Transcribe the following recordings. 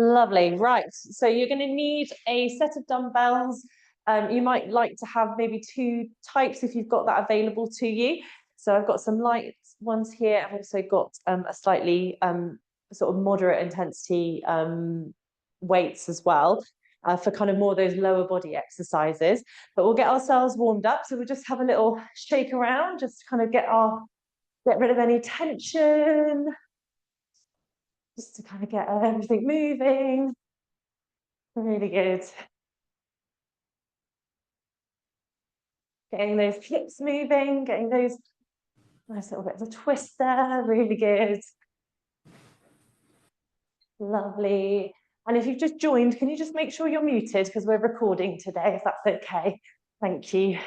Lovely. Right. So you're going to need a set of dumbbells. You might like to have maybe two types if you've got that available to you. So I've got some light ones here. I've also got a slightly sort of moderate intensity weights as well for kind of more of those lower body exercises. But we'll get ourselves warmed up. So we'll just have a little shake around, just to kind of get rid of any tension, just to kind of get everything moving. Really good. Getting those hips moving, getting those nice little bits of twist there. Really good. Lovely. And if you've just joined, can you just make sure you're muted because we're recording today, if that's okay. Thank you.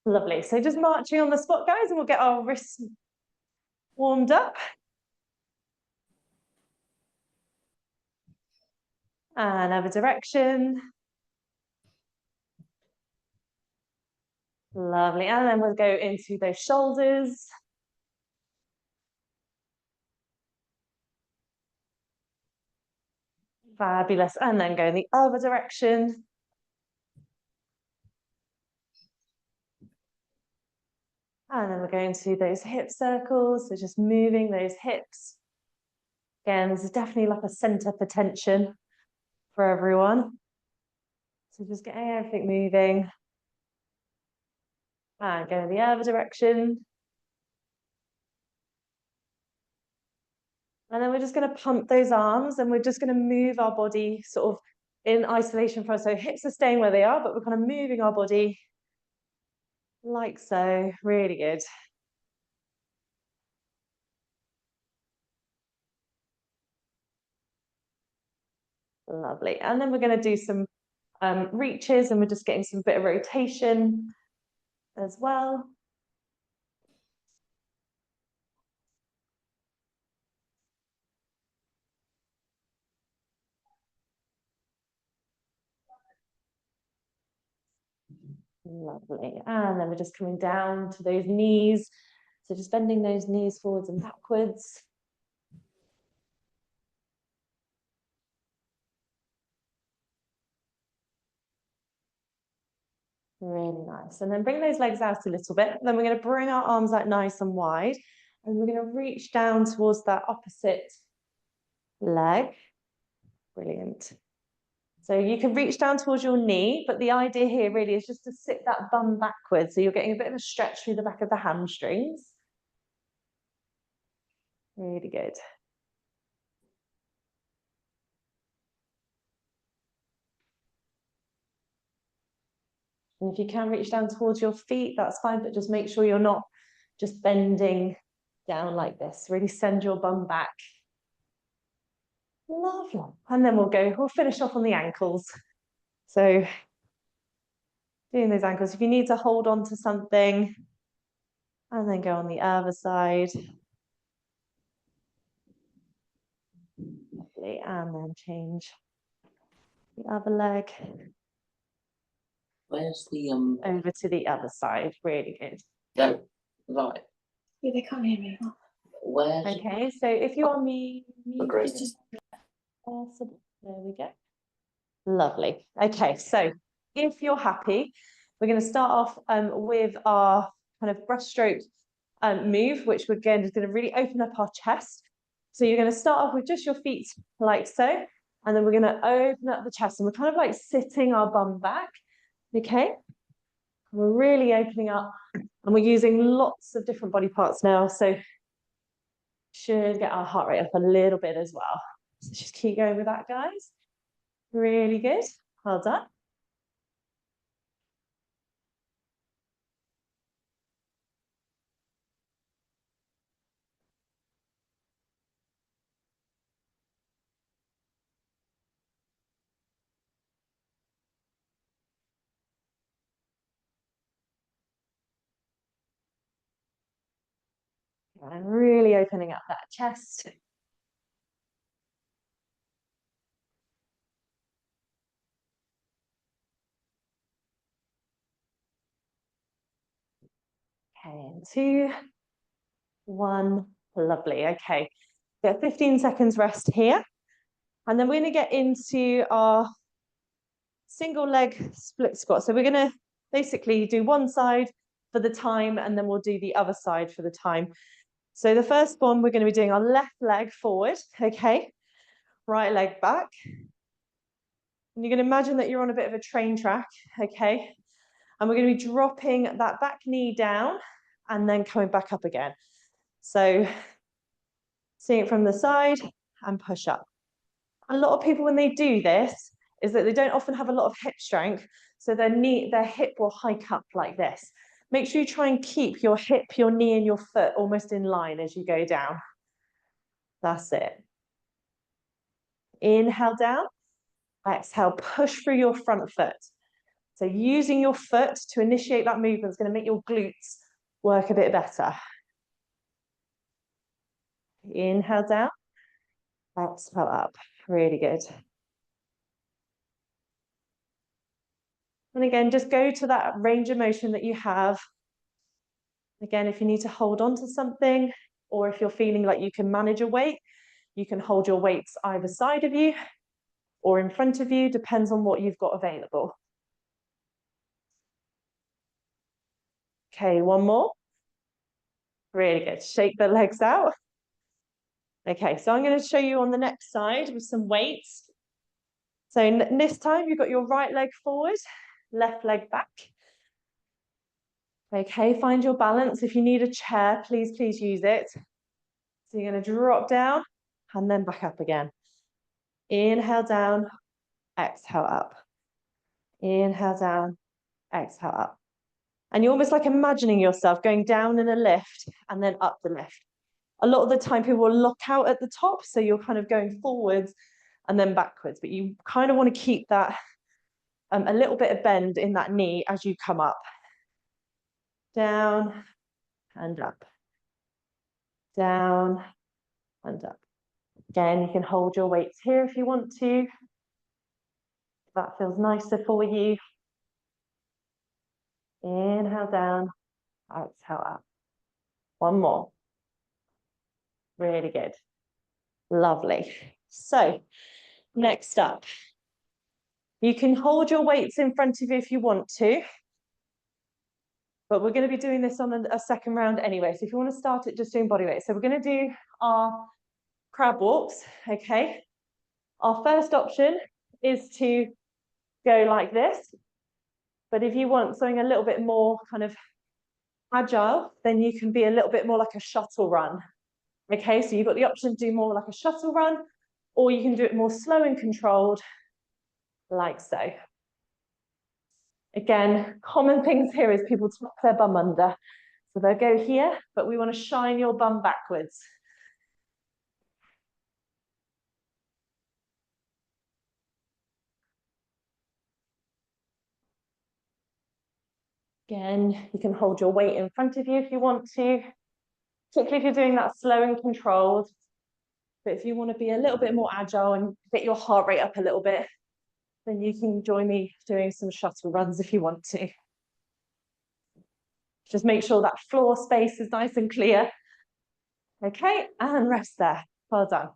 Lovely. So just marching on the spot, guys, and we'll get our wrists warmed up. And other direction. Lovely. And then we'll go into those shoulders. Fabulous. And then go in the other direction. And then we're going to those hip circles. So just moving those hips. Again, this is definitely like a center for tension for everyone. So just getting everything moving. And go in the other direction. And then we're just going to pump those arms and we're just going to move our body sort of in isolation from us. So hips are staying where they are, but we're kind of moving our body like so. Really good. Lovely. And then we're going to do some reaches and we're just getting some bit of rotation as well. Lovely. And then we're just coming down to those knees. So just bending those knees forwards and backwards. Really nice. And then bring those legs out a little bit. Then we're going to bring our arms out nice and wide. And we're going to reach down towards that opposite leg. Brilliant. So you can reach down towards your knee, but the idea here really is just to sit that bum backwards. So you're getting a bit of a stretch through the back of the hamstrings. Really good. And if you can reach down towards your feet, that's fine, but just make sure you're not just bending down like this. Really send your bum back. Lovely. And then we'll finish off on the ankles. So doing those ankles, if you need to hold on to something, and then go on the other side. Lovely. And then change the other leg. Where's the over to the other side? Really good. No, right. Yeah, they can't hear me. Where's Okay, so if you are possible, there we go. Lovely. Okay, so if you're happy, we're going to start off with our kind of breaststroke move, which again is going to really open up our chest. So you're going to start off with just your feet like so, and then we're going to open up the chest, and we're kind of like sitting our bum back. Okay, we're really opening up, and we're using lots of different body parts now, so should get our heart rate up a little bit as well. So just keep going with that, guys. Really good. Well done. And really opening up that chest. Okay, 2, 1, lovely. Okay, get 15 seconds rest here. And then we're going to get into our single leg split squat. So we're going to basically do one side for the time, and then we'll do the other side for the time. So the first one, we're going to be doing our left leg forward, okay? Right leg back. And you're going to imagine that you're on a bit of a train track, okay? And we're going to be dropping that back knee down and then coming back up again. So seeing it from the side and push up. A lot of people, when they do this, is that they don't often have a lot of hip strength. So their hip will hike up like this. Make sure you try and keep your hip, your knee, and your foot almost in line as you go down. That's it. Inhale down. Exhale, push through your front foot. So using your foot to initiate that movement is going to make your glutes work a bit better. Inhale down. Exhale up. Really good. And again, just go to that range of motion that you have. Again, if you need to hold on to something, or if you're feeling like you can manage a weight, you can hold your weights either side of you or in front of you, depends on what you've got available. Okay, one more. Really good. Shake the legs out. Okay, so I'm going to show you on the next side with some weights. So this time you've got your right leg forward, left leg back. Okay, find your balance. If you need a chair, please use it. So you're going to drop down and then back up again. Inhale down, exhale up. Inhale down, exhale up. And you're almost like imagining yourself going down in a lift and then up the lift. A lot of the time people will lock out at the top, so you're kind of going forwards and then backwards, but you kind of want to keep that a little bit of bend in that knee as you come up. Down and up. Down and up. Again, you can hold your weights here if you want to. If that feels nicer for you. Inhale down, exhale up. One more. Really good. Lovely. So, next up, you can hold your weights in front of you if you want to, but we're going to be doing this on a second round anyway. So if you want to start it just doing body weight. So we're going to do our crab walks, okay? Our first option is to go like this, but if you want something a little bit more kind of agile, then you can be a little bit more like a shuttle run. Okay, so you've got the option to do more like a shuttle run, or you can do it more slow and controlled, like so. Again, common things here is people tuck their bum under. So they'll go here, but we want to shine your bum backwards. Again, you can hold your weight in front of you if you want to, particularly if you're doing that slow and controlled. But if you want to be a little bit more agile and get your heart rate up a little bit, then you can join me doing some shuttle runs if you want to. Just make sure that floor space is nice and clear. Okay, and rest there. Well done.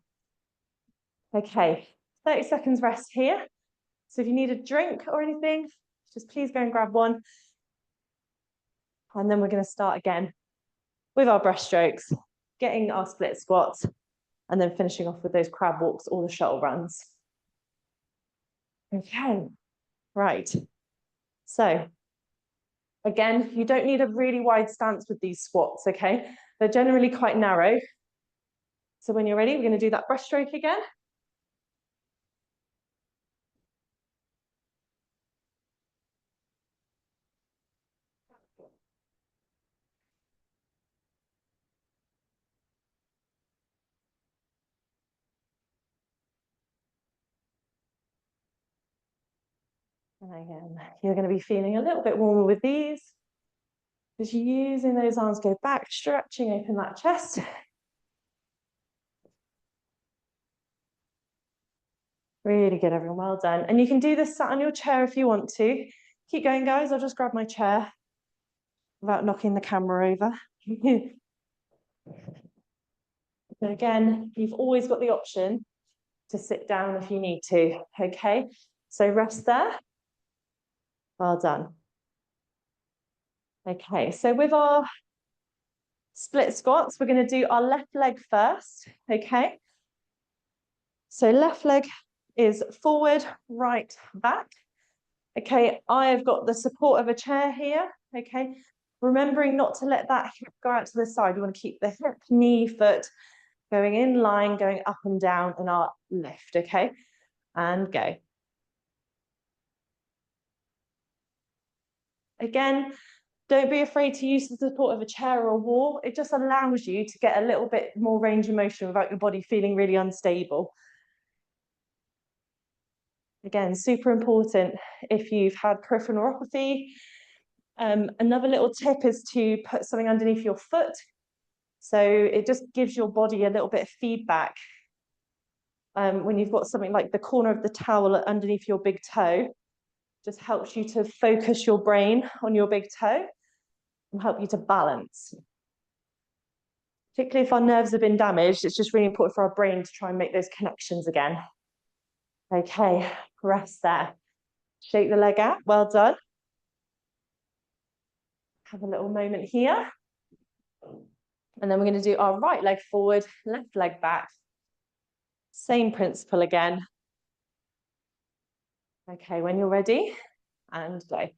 Okay, 30 seconds rest here. So if you need a drink or anything, just please go and grab one. And then we're going to start again with our breaststrokes, getting our split squats, and then finishing off with those crab walks or the shuttle runs. Okay, right. So again, you don't need a really wide stance with these squats, okay? They're generally quite narrow. So when you're ready, we're going to do that breaststroke again. And again, you're going to be feeling a little bit warmer with these. Just using those arms, go back, stretching, open that chest. Really good, everyone, well done. And you can do this sat on your chair if you want to. Keep going, guys, I'll just grab my chair without knocking the camera over. But again, you've always got the option to sit down if you need to, okay? So rest there. Well done. Okay, so with our split squats, we're going to do our left leg first, okay? So left leg is forward, right, back. Okay, I have got the support of a chair here, okay? Remembering not to let that hip go out to the side. We want to keep the hip, knee, foot going in line, going up and down in our lift, okay? And go. Again, don't be afraid to use the support of a chair or a wall. It just allows you to get a little bit more range of motion without your body feeling really unstable. Again, super important if you've had peripheral neuropathy. Another little tip is to put something underneath your foot. So it just gives your body a little bit of feedback. When you've got something like the corner of the towel underneath your big toe, just helps you to focus your brain on your big toe and help you to balance. Particularly if our nerves have been damaged, it's just really important for our brain to try and make those connections again. Okay, rest there. Shake the leg out, well done. Have a little moment here. And then we're going to do our right leg forward, left leg back. Same principle again. Okay, when you're ready, and go.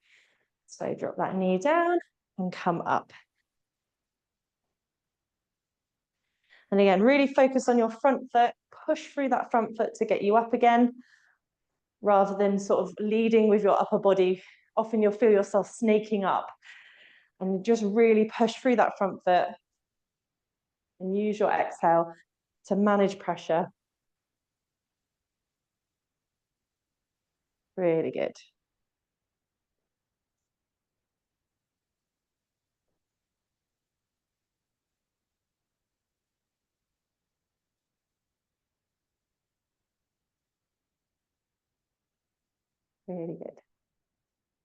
So drop that knee down and come up. And again, really focus on your front foot, push through that front foot to get you up again, rather than sort of leading with your upper body. Often you'll feel yourself snaking up, and just really push through that front foot and use your exhale to manage pressure. Really good. Really good.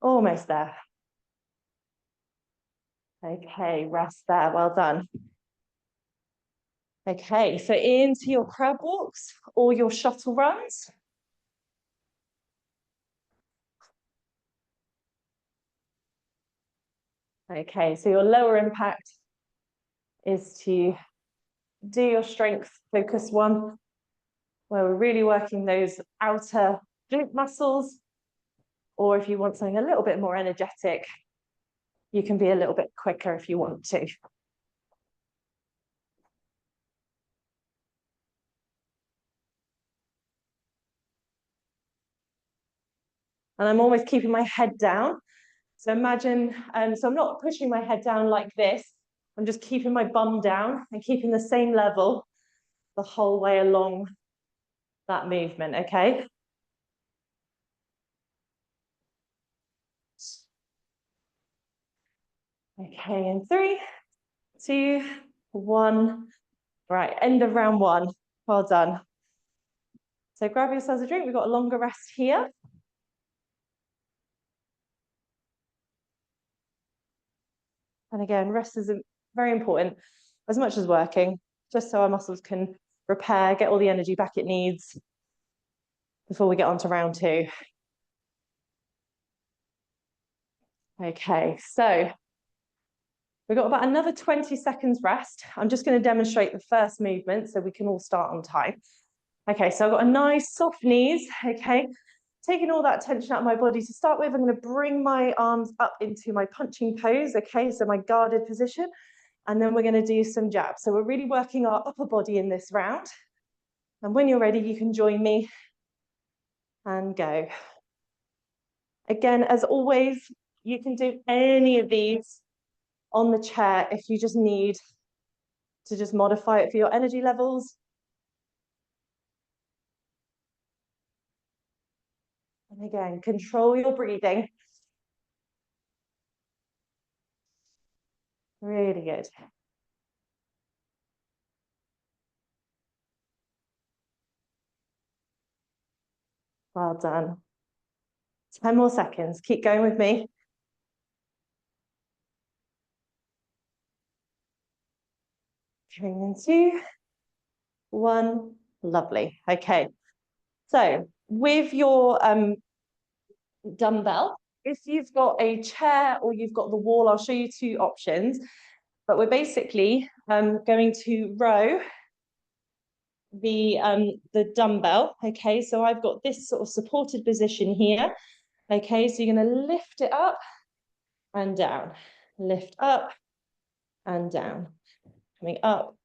Almost there. Okay, rest there, well done. Okay, so into your crab walks or your shuttle runs. Okay, so your lower impact is to do your strength focus one, where we're really working those outer glute muscles, or if you want something a little bit more energetic, you can be a little bit quicker if you want to. And I'm always keeping my head down. So imagine, so I'm not pushing my head down like this. I'm just keeping my bum down and keeping the same level the whole way along that movement, okay? Okay, in 3, 2, 1. Right, end of round 1. Well done. So grab yourselves a drink. We've got a longer rest here. And again, rest is very important, as much as working, just so our muscles can repair, get all the energy back it needs before we get on to round 2. Okay, so we've got about another 20 seconds rest. I'm just going to demonstrate the first movement so we can all start on time. Okay, so I've got a nice soft knees, okay? Taking all that tension out of my body to start with, I'm going to bring my arms up into my punching pose, okay? So my guarded position, and then we're going to do some jabs. So we're really working our upper body in this round. And when you're ready, you can join me and go. Again, as always, you can do any of these on the chair if you just need to just modify it for your energy levels. And again, control your breathing. Really good. Well done. 10 more seconds. Keep going with me. 3, 2, 1. Lovely. Okay. So with your dumbbell, if you've got a chair or you've got the wall, I'll show you two options, but we're basically going to row the dumbbell. Okay, so I've got this sort of supported position here. Okay, so you're going to lift it up and down, lift up and down, coming up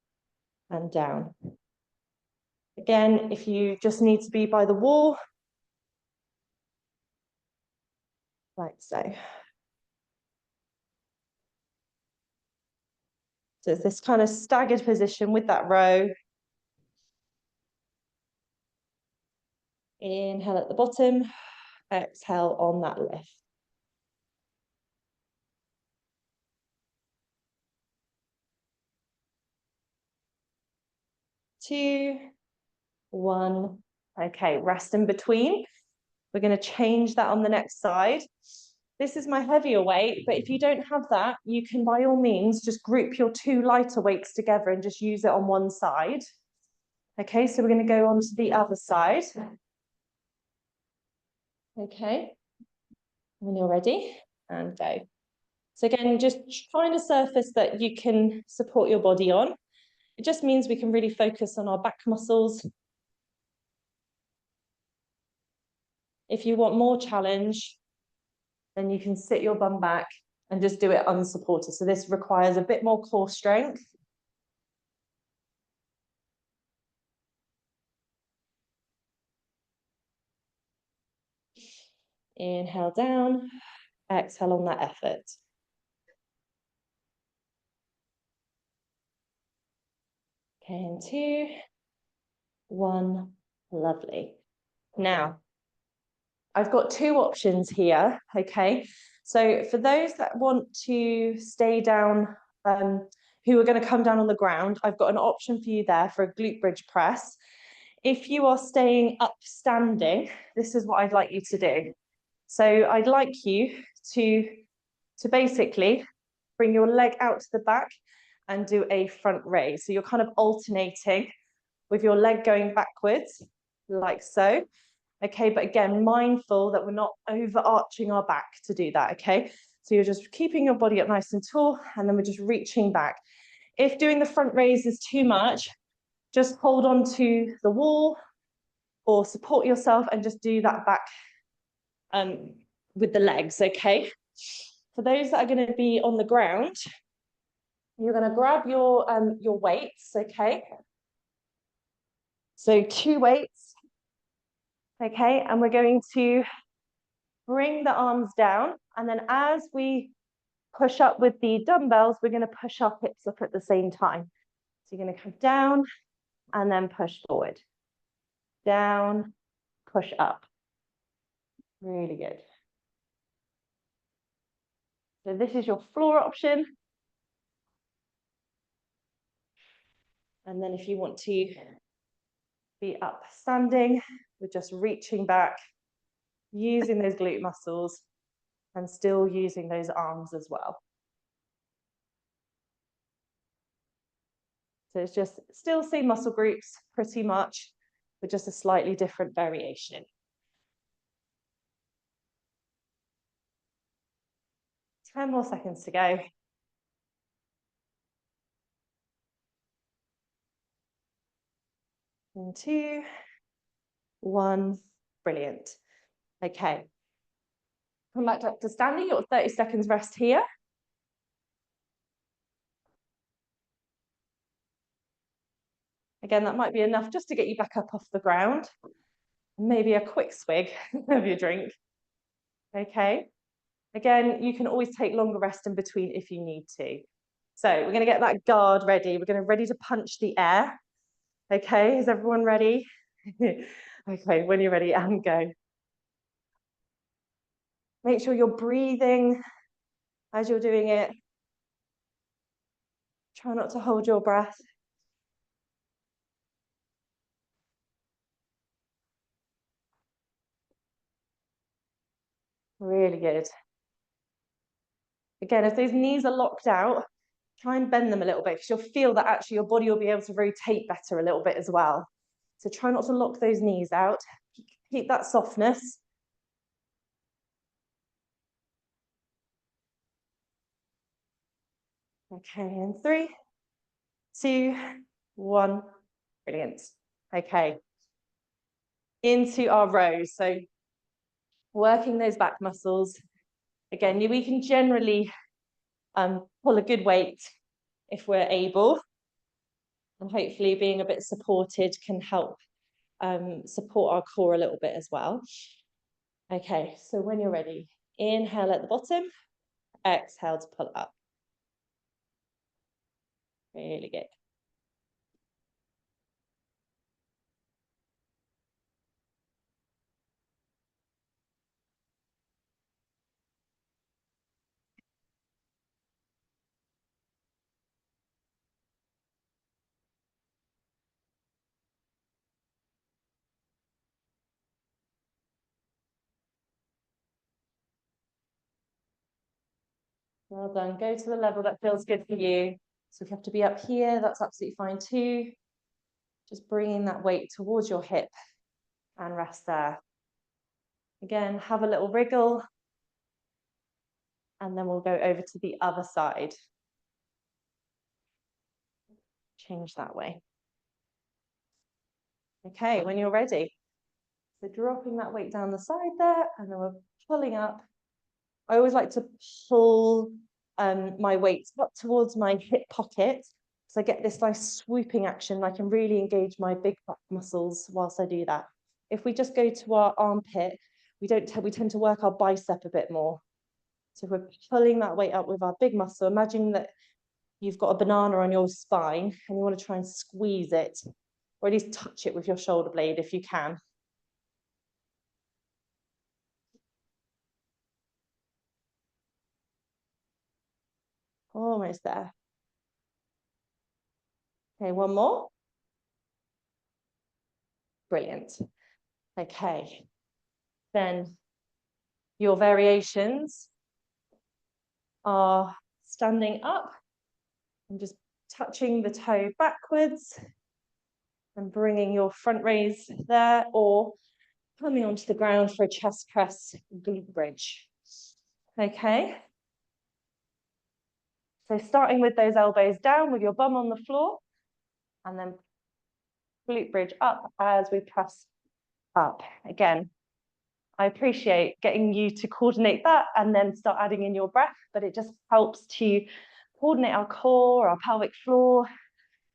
and down. Again, if you just need to be by the wall, like so. So it's this kind of staggered position with that row. Inhale at the bottom, exhale on that lift. 2, 1. Okay, rest in between. We're going to change that on the next side. This is my heavier weight, but if you don't have that, you can by all means just group your two lighter weights together and just use it on one side. Okay, so we're going to go on to the other side. Okay, when you're ready, and go. So again, just find a surface that you can support your body on. It just means we can really focus on our back muscles. If you want more challenge, then you can sit your bum back and just do it unsupported. So this requires a bit more core strength. Inhale down, exhale on that effort. Okay, and 2, 1, lovely. Now, I've got two options here, okay? So for those that want to stay down, who are going to come down on the ground, I've got an option for you there for a glute bridge press. If you are staying up standing, this is what I'd like you to do. So I'd like you to basically bring your leg out to the back and do a front raise. So you're kind of alternating with your leg going backwards, like so. Okay, but again, mindful that we're not overarching our back to do that, okay? So you're just keeping your body up nice and tall, and then we're just reaching back. If doing the front raise is too much, just hold on to the wall or support yourself and just do that back with the legs, okay? For those that are going to be on the ground, you're going to grab your weights, okay? So 2 weights, okay? And we're going to bring the arms down, and then as we push up with the dumbbells, we're going to push our hips up at the same time. So you're going to come down and then push forward. Down, push up. Really good. So this is your floor option. And then if you want to be up standing, we're just reaching back, using those glute muscles and still using those arms as well. So it's just still same muscle groups pretty much, but just a slightly different variation. 10 more seconds to go. And 2, 1, brilliant. Okay. Come back up to standing, you've got 30 seconds rest here. Again, that might be enough just to get you back up off the ground. Maybe a quick swig of your drink. Okay. Again, you can always take longer rest in between if you need to. So we're going to get that guard ready. We're going to ready to punch the air. Okay, is everyone ready? Okay, when you're ready, and go. Make sure you're breathing as you're doing it. Try not to hold your breath. Really good. Again, if those knees are locked out, try and bend them a little bit because you'll feel that actually your body will be able to rotate better a little bit as well. So try not to lock those knees out. Keep that softness. Okay, in 3, 2, 1. Brilliant. Okay. Into our rows. So working those back muscles. Again, we can generally pull a good weight if we're able. And hopefully being a bit supported can help support our core a little bit as well. Okay, so when you're ready, inhale at the bottom, exhale to pull up. Really good. Well done. Go to the level that feels good for you. So if you have to be up here, that's absolutely fine too. Just bringing that weight towards your hip and rest there. Again, have a little wriggle. And then we'll go over to the other side. Change that way. Okay, when you're ready. So dropping that weight down the side there, and then we're pulling up. I always like to pull my weight up towards my hip pocket, so I get this nice swooping action. I can really engage my big back muscles whilst I do that. If we just go to our armpit, we tend to work our bicep a bit more. So if we're pulling that weight up with our big muscle, imagine that you've got a banana on your spine and you want to try and squeeze it, or at least touch it with your shoulder blade if you can. Almost there. Okay, one more. Brilliant. Okay. Then your variations are standing up and just touching the toe backwards and bringing your front raise there, or coming onto the ground for a chest press glute bridge. Okay. So starting with those elbows down with your bum on the floor, and then glute bridge up as we press up. Again, I appreciate getting you to coordinate that and then start adding in your breath, but it just helps to coordinate our core, our pelvic floor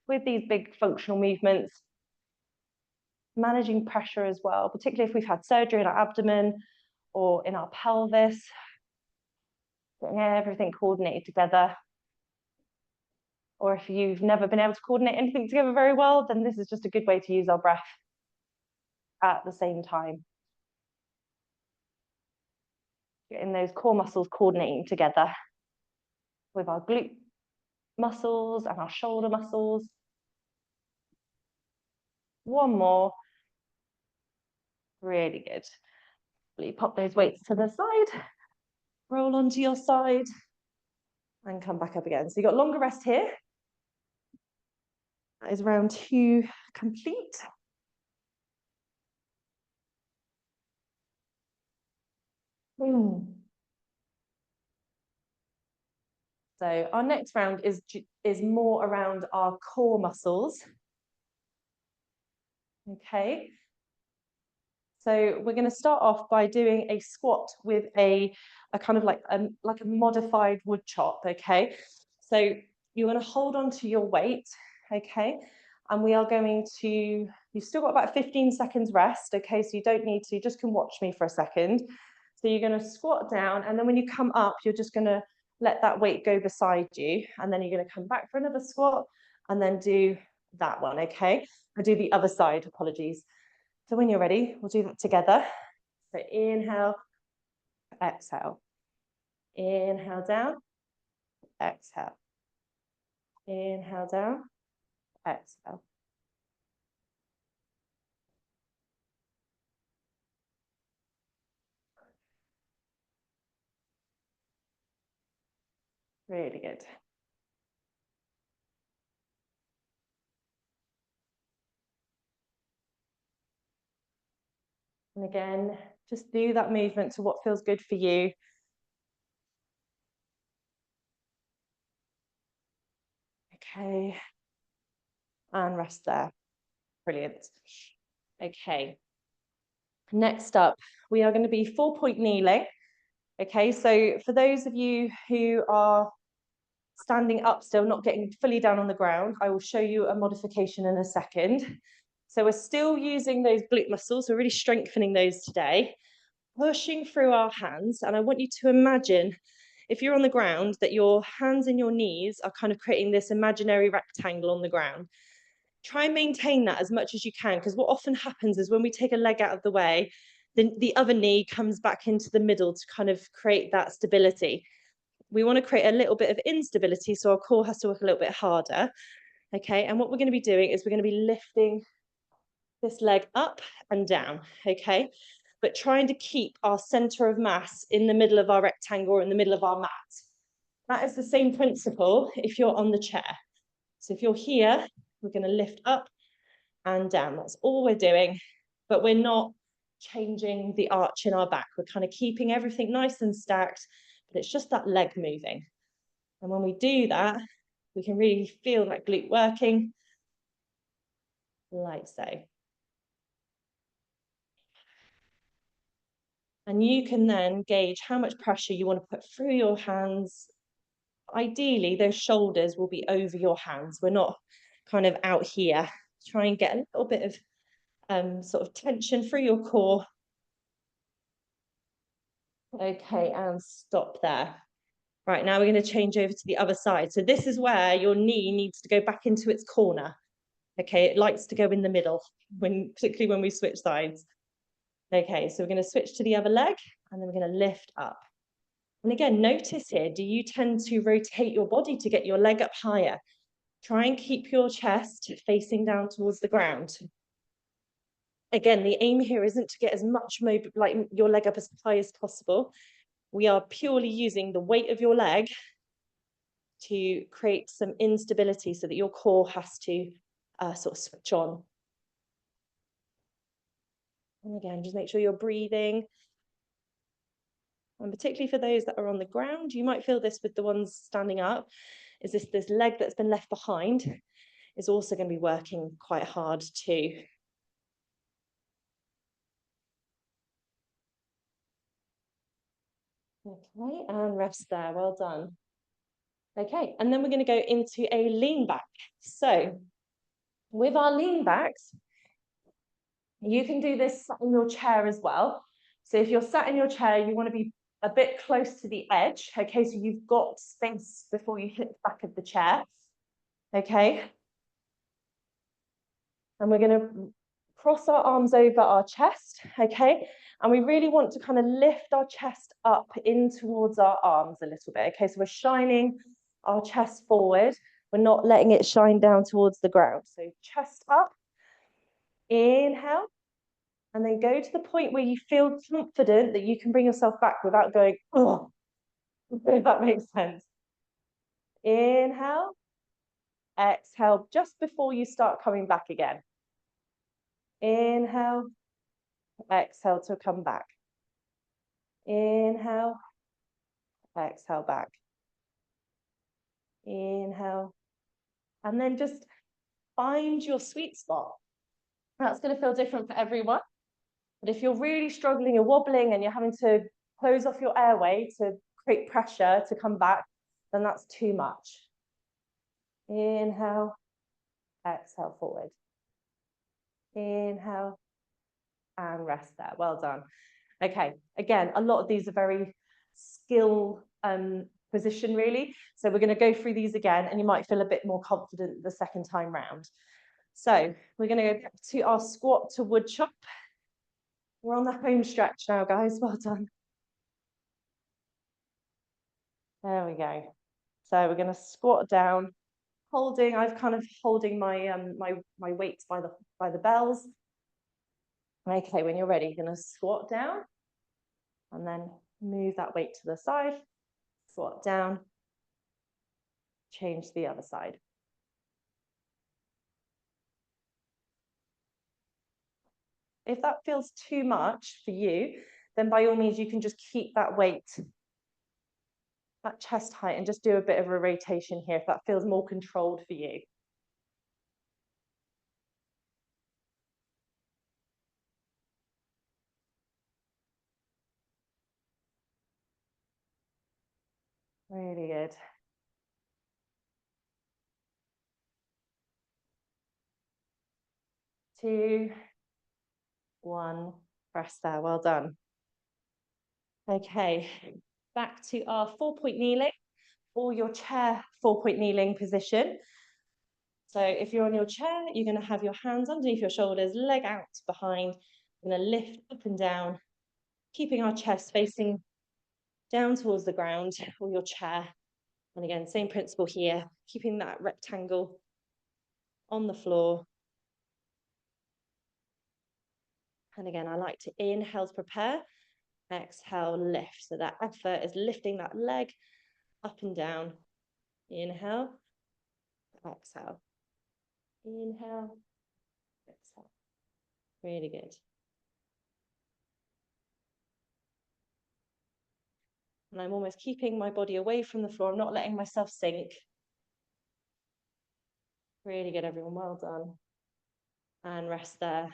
with these big functional movements. Managing pressure as well, particularly if we've had surgery in our abdomen or in our pelvis. Getting everything coordinated together. Or if you've never been able to coordinate anything together very well, then this is just a good way to use our breath at the same time. Getting those core muscles coordinating together with our glute muscles and our shoulder muscles. One more. Really good. Really pop those weights to the side. Roll onto your side. And come back up again. So you've got longer rest here. That is round 2 complete. So our next round is more around our core muscles. Okay. So we're going to start off by doing a squat with a kind of like a modified wood chop. Okay. So you're going to hold on to your weight. Okay. And we are going to, you've still got about 15 seconds rest. Okay. So you don't need to, you just can watch me for a second. So you're going to squat down, and then when you come up, you're just going to let that weight go beside you. And then you're going to come back for another squat and then do that one. Okay. I'll do the other side, apologies. So when you're ready, we'll do that together. So inhale, exhale. Inhale down, exhale. Inhale down, exhale. Really good. And again, just do that movement to what feels good for you. Okay. And rest there. Brilliant. Okay. Next up, we are going to be 4-point kneeling. Okay, so for those of you who are standing up still, not getting fully down on the ground, I will show you a modification in a second. So we're still using those glute muscles. We're really strengthening those today, pushing through our hands. And I want you to imagine, if you're on the ground, that your hands and your knees are kind of creating this imaginary rectangle on the ground. Try and maintain that as much as you can, because what often happens is when we take a leg out of the way, the other knee comes back into the middle to kind of create that stability. We want to create a little bit of instability, so our core has to work a little bit harder. Okay, and what we're going to be doing is we're going to be lifting this leg up and down, okay? But trying to keep our center of mass in the middle of our rectangle or in the middle of our mat. That is the same principle if you're on the chair. So if you're here, we're going to lift up and down. That's all we're doing, but we're not changing the arch in our back. We're kind of keeping everything nice and stacked, but it's just that leg moving. And when we do that, we can really feel that glute working, like so. And you can then gauge how much pressure you want to put through your hands. Ideally, those shoulders will be over your hands. We're not kind of out here. Try and get a little bit of sort of tension through your core. Okay, and stop there. Right, now we're going to change over to the other side. So this is where your knee needs to go back into its corner. Okay, it likes to go in the middle, particularly when we switch sides. Okay, so we're going to switch to the other leg, and then we're going to lift up. And again, notice here, do you tend to rotate your body to get your leg up higher? Try and keep your chest facing down towards the ground. Again, the aim here isn't to get as much like your leg up as high as possible. We are purely using the weight of your leg to create some instability so that your core has to sort of switch on. And again, just make sure you're breathing. And particularly for those that are on the ground, you might feel this with the ones standing up, is this leg that's been left behind is also going to be working quite hard too. Okay, and rest there, well done. Okay, and then we're going to go into a lean back. So with our lean backs, you can do this in your chair as well. So if you're sat in your chair, you want to be a bit close to the edge. Okay, so you've got space before you hit the back of the chair. Okay. And we're going to cross our arms over our chest. Okay. And we really want to kind of lift our chest up in towards our arms a little bit. Okay, so we're shining our chest forward. We're not letting it shine down towards the ground. So chest up, inhale, and then go to the point where you feel confident that you can bring yourself back without going, oh, if that makes sense. Inhale, exhale, just before you start coming back again. Inhale, exhale to come back. Inhale, exhale back. Inhale, and then just find your sweet spot. That's going to feel different for everyone. But if you're really struggling, you're wobbling and you're having to close off your airway to create pressure to come back, then that's too much. Inhale, exhale forward. Inhale, and rest there. Well done. Okay, again, a lot of these are very skill position really. So we're going to go through these again and you might feel a bit more confident the second time round. So we're going to go back to our squat to wood chop. We're on the home stretch now, guys. Well done. There we go. So we're going to squat down, I've kind of holding my my weights by the bells. Okay, when you're ready, you're going to squat down and then move that weight to the side, squat down, change to the other side. If that feels too much for you, then by all means, you can just keep that weight at chest height and just do a bit of a rotation here if that feels more controlled for you. Really good. 2, 1, press there, well done. Okay, back to our 4-point kneeling or your chair 4-point kneeling position. So if you're on your chair, you're going to have your hands underneath your shoulders, leg out behind. We're going to lift up and down, keeping our chest facing down towards the ground or your chair. And again, same principle here, keeping that rectangle on the floor. And again, I like to inhale to prepare, exhale, lift. So that effort is lifting that leg up and down. Inhale, exhale. Inhale, exhale. Really good. And I'm almost keeping my body away from the floor. I'm not letting myself sink. Really good, everyone. Well done. And rest there.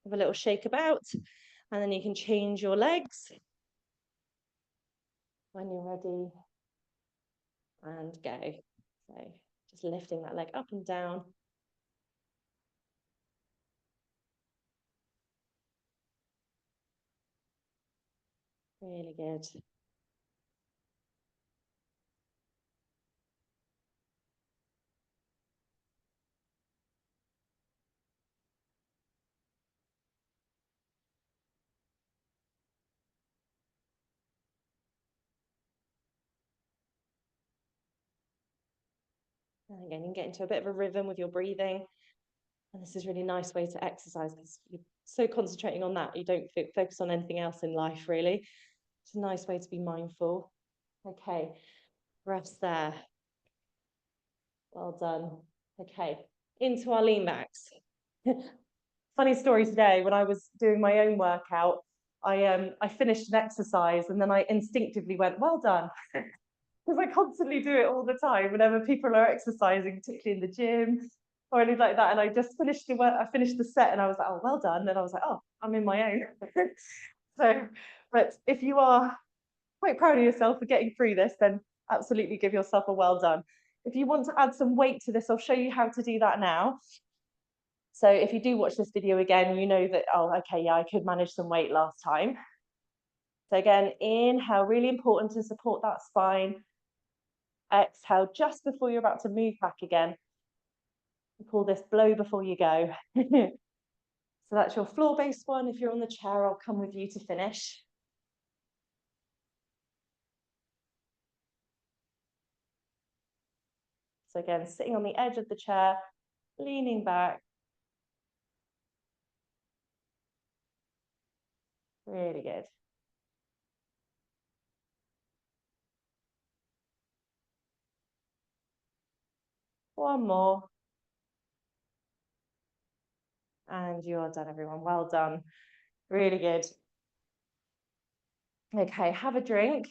Have a little shake about, and then you can change your legs when you're ready. And go. So just lifting that leg up and down. Really good. And again, you can get into a bit of a rhythm with your breathing. And this is a really nice way to exercise because you're so concentrating on that, you don't focus on anything else in life, really. It's a nice way to be mindful. Okay, rest there. Well done. Okay, into our lean backs. Funny story today, when I was doing my own workout, I finished an exercise and then I instinctively went, well done. Because I constantly do it all the time whenever people are exercising, particularly in the gym or anything like that. And I just finished I finished the set and I was like, oh, well done. And I was like, oh, I'm in my own. So, but if you are quite proud of yourself for getting through this, then absolutely give yourself a well done. If you want to add some weight to this, I'll show you how to do that now. So if you do watch this video again, you know that, oh, okay, yeah, I could manage some weight last time. So again, inhale, really important to support that spine. Exhale just before you're about to move back again. We call this blow before you go. So that's your floor-based one. If you're on the chair, I'll come with you to finish. So again, sitting on the edge of the chair, leaning back. Really good. One more. And you are done, everyone. Well done. Really good. Okay, have a drink.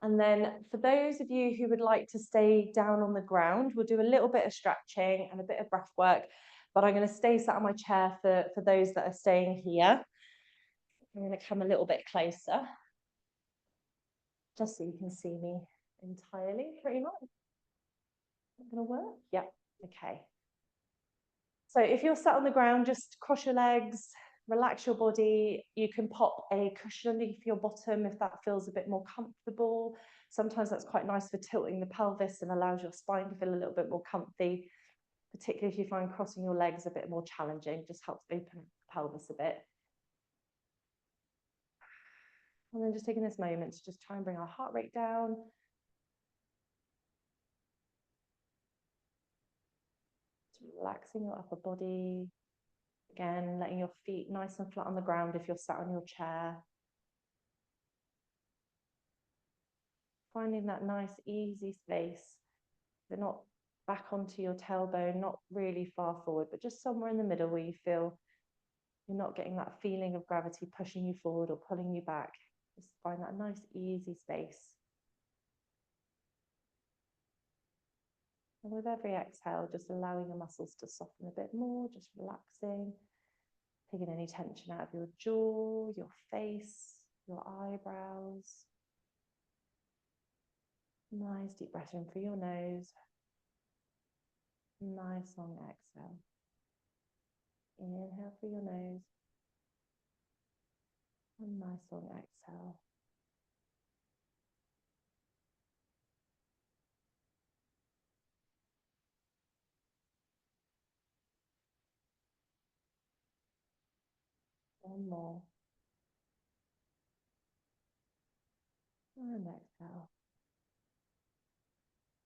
And then for those of you who would like to stay down on the ground, we'll do a little bit of stretching and a bit of breath work, but I'm going to stay sat on my chair for those that are staying here. I'm going to come a little bit closer, just so you can see me entirely, pretty much. Is that going to work? Yep. Okay. So if you're sat on the ground, just cross your legs, relax your body. You can pop a cushion underneath your bottom if that feels a bit more comfortable. Sometimes that's quite nice for tilting the pelvis and allows your spine to feel a little bit more comfy, particularly if you find crossing your legs a bit more challenging, just helps open the pelvis a bit. And then just taking this moment to just try and bring our heart rate down. Just relaxing your upper body. Again, letting your feet nice and flat on the ground if you're sat on your chair. Finding that nice, easy space. They're not back onto your tailbone, not really far forward, but just somewhere in the middle where you feel You're not getting that feeling of gravity pushing you forward or pulling you back. Just find that nice, easy space. And with every exhale, just allowing your muscles to soften a bit more, just relaxing, taking any tension out of your jaw, your face, your eyebrows. Nice deep breath in through your nose. Nice long exhale. Inhale through your nose. And nice long exhale. One more. And exhale.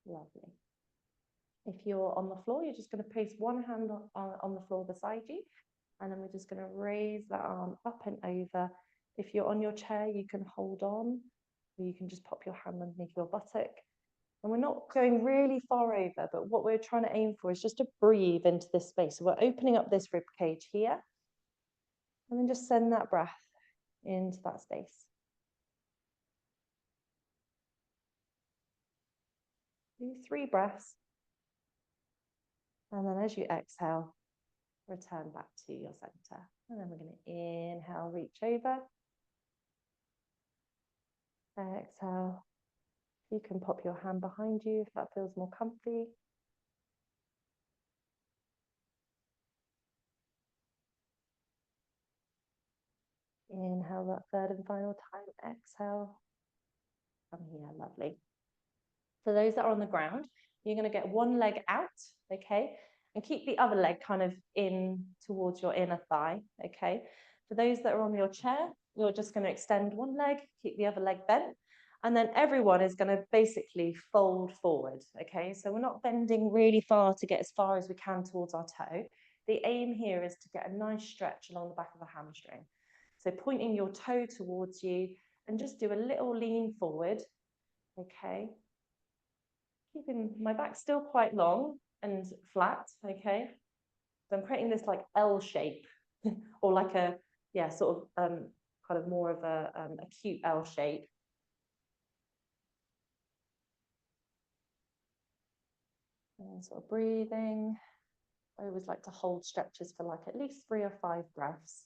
Lovely. If you're on the floor, you're just going to place one hand on the floor beside you. And then we're just going to raise that arm up and over. If you're on your chair, you can hold on, or you can just pop your hand underneath your buttock. And we're not going really far over, but what we're trying to aim for is just to breathe into this space. So we're opening up this rib cage here. And then just send that breath into that space. Do 3 breaths. And then as you exhale, return back to your center. And then we're going to inhale, reach over. Exhale. You can pop your hand behind you if that feels more comfy. Inhale that third and final time. Exhale. Come here, lovely. For those that are on the ground, you're going to get one leg out, okay? And keep the other leg kind of in towards your inner thigh, okay? For those that are on your chair, you're just going to extend one leg, keep the other leg bent, and then everyone is going to basically fold forward, okay? So we're not bending really far to get as far as we can towards our toe. The aim here is to get a nice stretch along the back of the hamstring. So pointing your toe towards you and just do a little lean forward, okay? Keeping my back still quite long and flat, okay? So I'm creating this like L shape or like a, yeah, sort of kind of more of a acute L shape. And sort of breathing. I always like to hold stretches for like at least 3 or 5 breaths.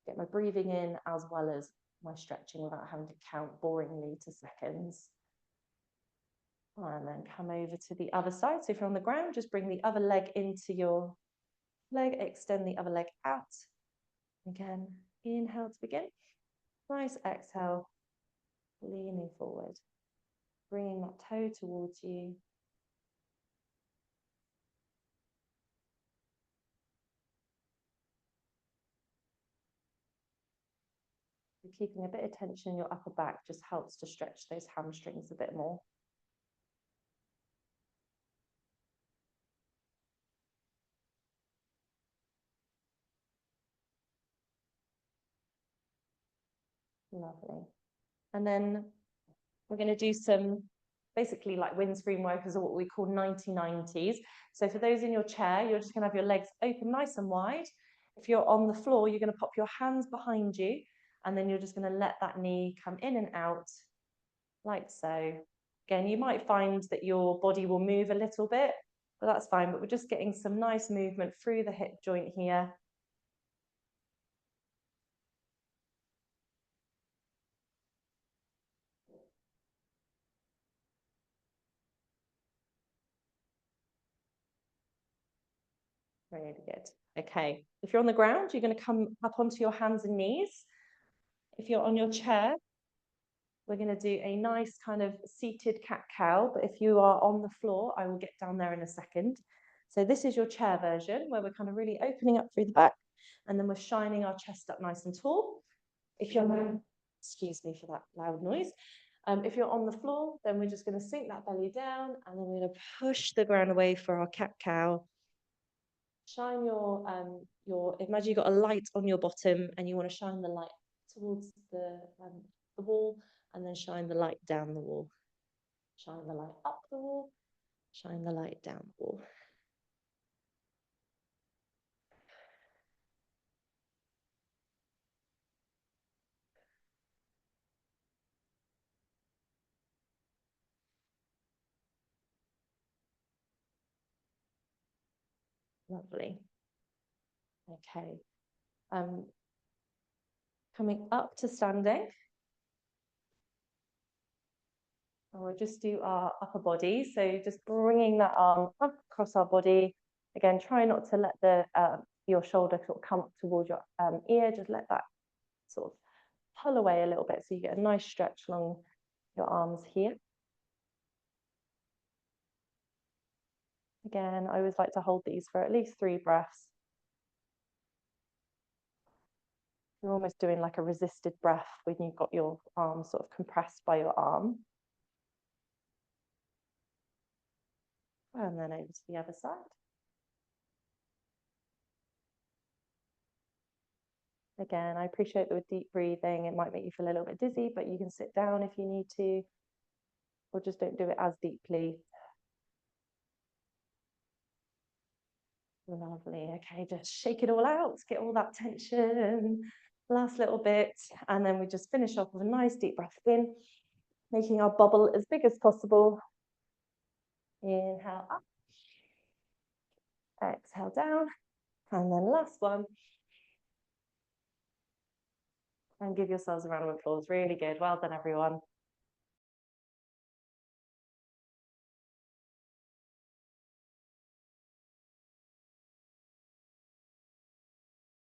Get my breathing in as well as my stretching without having to count boringly to seconds. And then come over to the other side. So if you're on the ground, just bring the other leg into your leg, extend the other leg out. Again, inhale to begin. Nice exhale, leaning forward. Bringing that toe towards you. Keeping a bit of tension in your upper back just helps to stretch those hamstrings a bit more. Lovely. And then we're going to do some basically like windscreen workers, or what we call 90-90s. So for those in your chair, you're just going to have your legs open nice and wide. If you're on the floor, you're going to pop your hands behind you, and then you're just going to let that knee come in and out like so. Again, you might find that your body will move a little bit, but that's fine. But we're just getting some nice movement through the hip joint here. Really good. Okay, if you're on the ground, you're going to come up onto your hands and knees. If you're on your chair, we're going to do a nice kind of seated cat-cow, but if you are on the floor, I will get down there in a second. So this is your chair version, where we're kind of really opening up through the back, and then we're shining our chest up nice and tall. If you're, excuse me for that loud noise. If you're on the floor, then we're just going to sink that belly down, and then we're going to push the ground away for our cat-cow. Shine your, imagine you've got a light on your bottom, and you want to shine the light towards the wall, and then shine the light down the wall. Shine the light up the wall, shine the light down the wall. Lovely. Okay. Coming up to standing. And we'll just do our upper body. So just bringing that arm up across our body. Again, try not to let the your shoulder sort of come up towards your ear. Just let that sort of pull away a little bit so you get a nice stretch along your arms here. Again, I always like to hold these for at least 3 breaths. You're almost doing like a resisted breath when you've got your arms sort of compressed by your arm. And then over to the other side. Again, I appreciate that with deep breathing, it might make you feel a little bit dizzy, but you can sit down if you need to, or just don't do it as deeply. Lovely. Okay, just shake it all out, get all that tension. Last little bit, and then we just finish off with a nice deep breath in, making our bubble as big as possible. Inhale up, exhale down, and then last one. And give yourselves a round of applause. Really good. Well done, everyone.